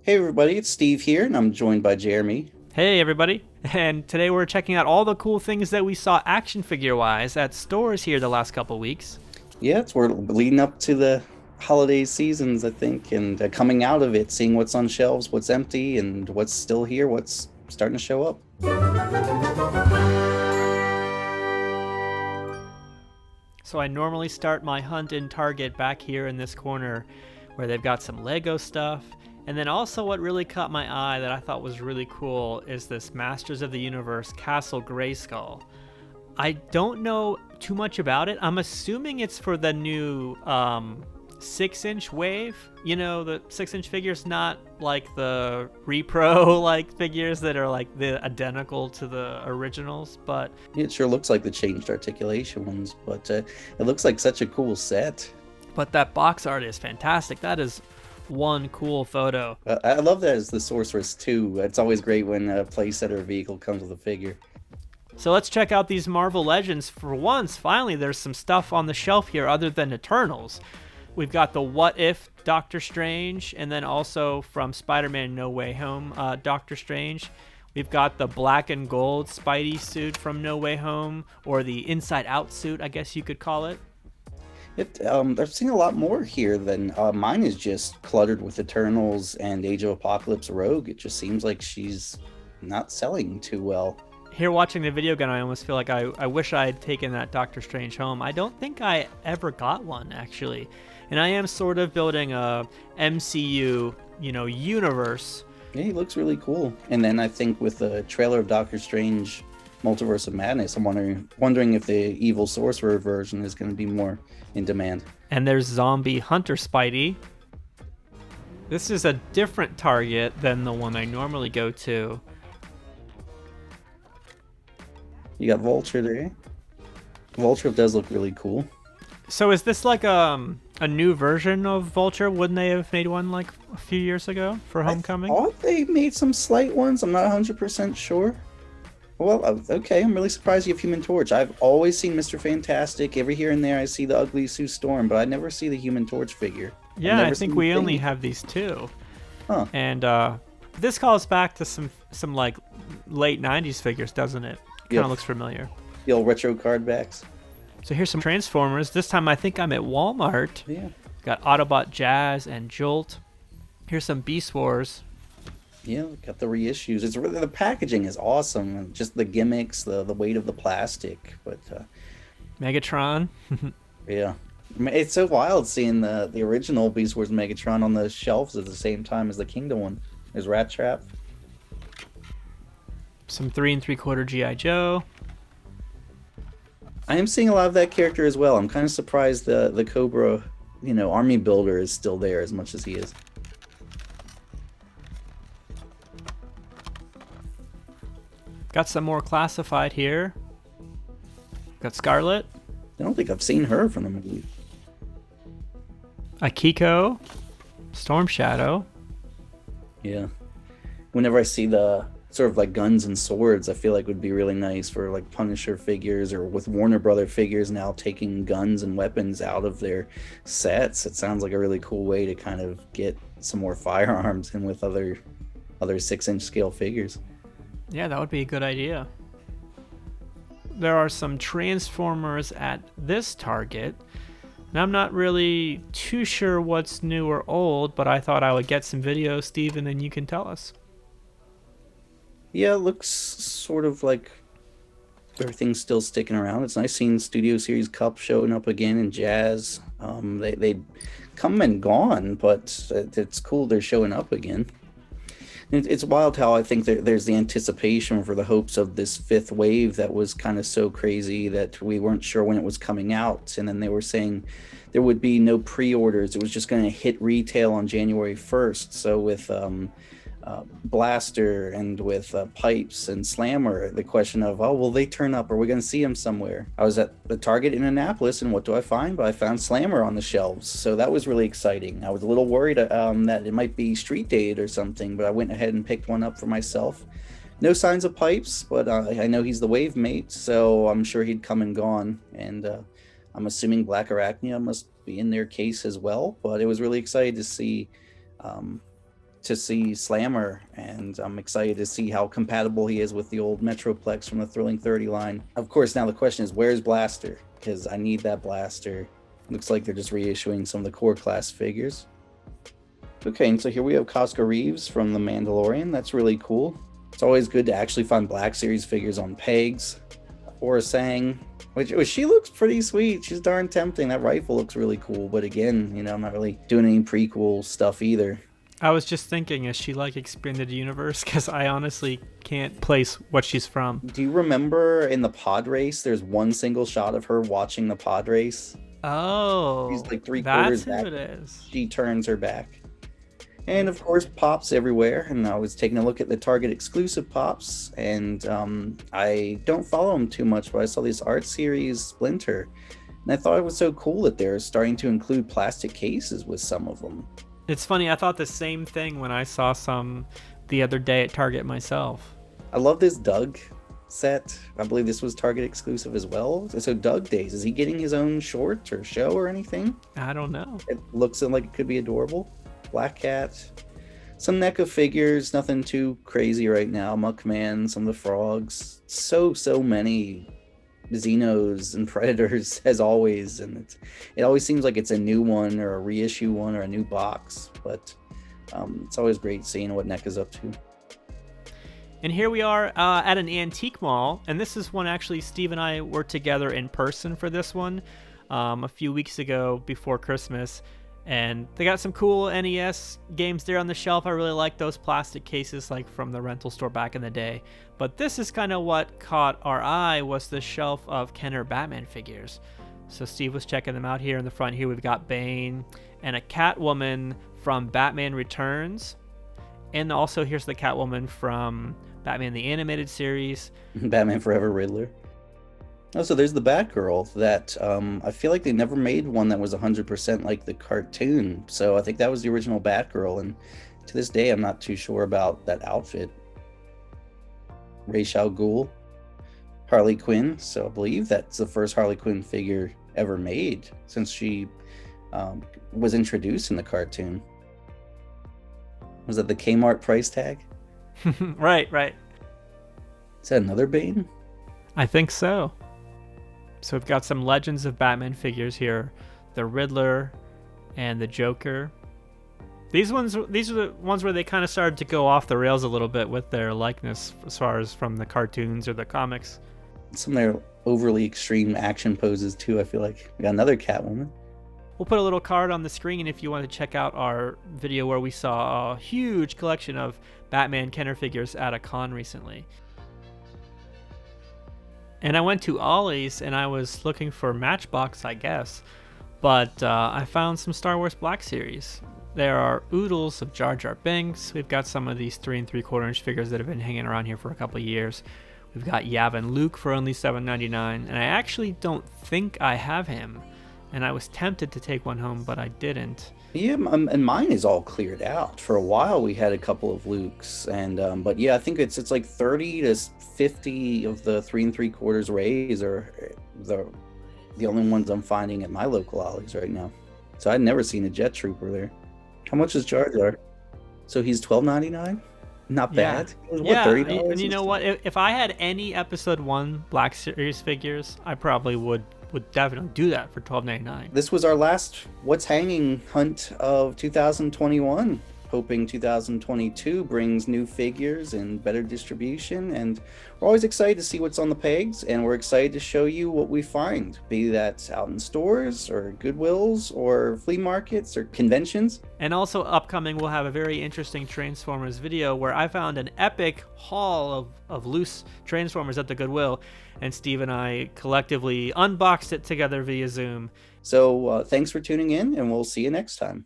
Hey everybody, it's Steve here, and I'm joined by Jeremy. Hey everybody, and today we're checking out all the cool things that we saw action figure wise at stores here the last couple weeks. Yeah, we're leading up to the holiday seasons, I think, and coming out of it, seeing what's on shelves, what's empty, and what's still here, what's starting to show up. So I normally start my hunt in Target back here in this corner where they've got some Lego stuff. And then also what really caught my eye that I thought was really cool is this Masters of the Universe Castle Grayskull. I don't know too much about it. I'm assuming it's for the new 6-inch wave. You know, the 6-inch figures, not like the repro like figures that are like the identical to the originals, but It sure looks like the changed articulation ones, but it looks like such a cool set. that box art is fantastic. That is one cool photo. I love that as the Sorceress too. It's always great when a playset or a vehicle comes with a figure. So let's check out these Marvel Legends. For once, finally, there's some stuff on the shelf here other than Eternals. We've got the What If Doctor Strange, and then also from Spider-Man No Way Home, Doctor Strange. We've got the black and gold Spidey suit from No Way Home, or the Inside Out suit, I guess you could call it. I've seen a lot more here than mine is just cluttered with Eternals and Age of Apocalypse Rogue. It just seems like she's not selling too well. Here watching the video again, I almost feel like I wish I had taken that Doctor Strange home. I don't think I ever got one, actually. And I am sort of building a MCU, universe. Yeah, he looks really cool. And then I think with the trailer of Doctor Strange Multiverse of Madness, I'm wondering if the evil sorcerer version is going to be more in demand. And there's Zombie Hunter Spidey. This is a different Target than the one I normally go to. You got Vulture there. Vulture does look really cool. So is this like a new version of Vulture? Wouldn't they have made one like a few years ago for I Homecoming? thought they made some slight ones. I'm not 100% sure. Well, okay, I'm really surprised you have Human Torch. I've always seen Mr. Fantastic. Every here and there I see the ugly Sue Storm, but I never see the Human Torch figure. I've Yeah, I never think seen we the only thing. have these two. Huh. And this calls back to some like late '90s figures, doesn't it? Kind Yep. of looks familiar. The old retro card backs. So here's some Transformers. This time I think I'm at Walmart. Yeah. Got Autobot Jazz and Jolt. Here's some Beast Wars. Yeah, got the reissues. It's really the packaging is awesome, and just the gimmicks, the weight of the plastic. But Megatron. yeah, it's so wild seeing the original Beast Wars Megatron on the shelves at the same time as the Kingdom one. There's Rat Trap. Some 3 3/4 GI Joe. I am seeing a lot of that character as well. I'm kind of surprised the Cobra, army builder is still there as much as he is. Got some more classified here. Got Scarlet, I don't think I've seen her from the movie. Akiko, Storm Shadow. Yeah. Whenever I see the sort of like guns and swords, I feel like would be really nice for like Punisher figures or with Warner Brother figures now taking guns and weapons out of their sets. It sounds like a really cool way to kind of get some more firearms in with other 6-inch scale figures. Yeah, that would be a good idea. There are some Transformers at this Target. And I'm not really too sure what's new or old, but I thought I would get some videos, Steve, and then you can tell us. Yeah, it looks sort of like everything's still sticking around. It's nice seeing Studio Series Cup showing up again in Jazz. They come and gone, but it's cool they're showing up again. It's wild how I think there's the anticipation for the hopes of this fifth wave that was kind of so crazy that we weren't sure when it was coming out. And then they were saying there would be no pre-orders. It was just going to hit retail on January 1st. So with Blaster and with Pipes and Slammer, the question of, oh, will they turn up? Are we going to see them somewhere? I was at the Target in Annapolis, and what do I find? But I found Slammer on the shelves, so that was really exciting. I was a little worried that it might be street date or something, but I went ahead and picked one up for myself. No signs of Pipes, but I know he's the wave mate, so I'm sure he'd come and gone. And I'm assuming Black Arachnia must be in their case as well, but it was really exciting to to see Slammer, and I'm excited to see how compatible he is with the old Metroplex from the Thrilling 30 line. Of course, now the question is, where's Blaster? Because I need that Blaster. Looks like they're just reissuing some of the core class figures. Okay, and so here we have Costco Reeves from The Mandalorian. That's really cool. It's always good to actually find Black Series figures on pegs. Or Sang, which she looks pretty sweet. She's darn tempting. That rifle looks really cool. But again, I'm not really doing any prequel stuff either. I was just thinking, is she like expanded universe? Because I honestly can't place what she's from. Do you remember in the pod race, there's one single shot of her watching the pod race? Oh, She's like 3/4 back. That's who it is. She turns her back. And of course, Pops everywhere. And I was taking a look at the Target exclusive Pops, and I don't follow them too much, but I saw this art series Splinter, and I thought it was so cool that they're starting to include plastic cases with some of them. It's funny, I thought the same thing when I saw some the other day at Target myself. I love this Doug set. I believe this was Target exclusive as well. So Doug Days, is he getting his own short or show or anything? I don't know. It looks like it could be adorable. Black Cat, some NECA figures, nothing too crazy right now. Muckman, some of the frogs, so many Xenos and Predators as always, and it always seems like it's a new one or a reissue one or a new box, but it's always great seeing what NECA's up to. And here we are at an antique mall, and this is one actually Steve and I were together in person for this one a few weeks ago before Christmas. And they got some cool NES games there on the shelf. I really like those plastic cases like from the rental store back in the day. But this is kind of what caught our eye, was the shelf of Kenner Batman figures. So Steve was checking them out here in the front. Here we've got Bane and a Catwoman from Batman Returns. And also here's the Catwoman from Batman the Animated Series. Batman Forever Riddler. Oh, so there's the Batgirl that I feel like they never made one that was 100% like the cartoon. So I think that was the original Batgirl, and to this day I'm not too sure about that outfit. Ra's al Ghul, Harley Quinn. So I believe that's the first Harley Quinn figure ever made since she was introduced in the cartoon. Was that the Kmart price tag? Right. Is that another Bane? I think so. So we've got some Legends of Batman figures here. The Riddler and the Joker. These are the ones where they kind of started to go off the rails a little bit with their likeness as far as from the cartoons or the comics. Some of their overly extreme action poses too, I feel like. We got another Catwoman. We'll put a little card on the screen if you want to check out our video where we saw a huge collection of Batman Kenner figures at a con recently. And I went to Ollie's and I was looking for Matchbox, I guess, but I found some Star Wars Black Series. There are oodles of Jar Jar Binks. We've got some of these 3 3/4 inch figures that have been hanging around here for a couple of years. We've got Yavin Luke for only $7.99, and I actually don't think I have him. And I was tempted to take one home, but I didn't. Yeah, and mine is all cleared out. For a while, we had a couple of Lukes, and but yeah, I think it's like 30 to 50 of the 3 3/4 Rays are the only ones I'm finding at my local Ollie's right now. So I'd never seen a Jet Trooper there. How much is Jar Jar? So he's $12.99. Not bad. It was, what, $30? And you know what? If I had any Episode 1 Black Series figures, I probably would definitely do that for $12.99. This was our last What's Hanging hunt of 2021. Hoping 2022 brings new figures and better distribution, and we're always excited to see what's on the pegs, and we're excited to show you what we find, be that out in stores or Goodwills or flea markets or conventions. And also upcoming, we'll have a very interesting Transformers video where I found an epic haul of loose Transformers at the Goodwill, and Steve and I collectively unboxed it together via Zoom. So thanks for tuning in, and we'll see you next time.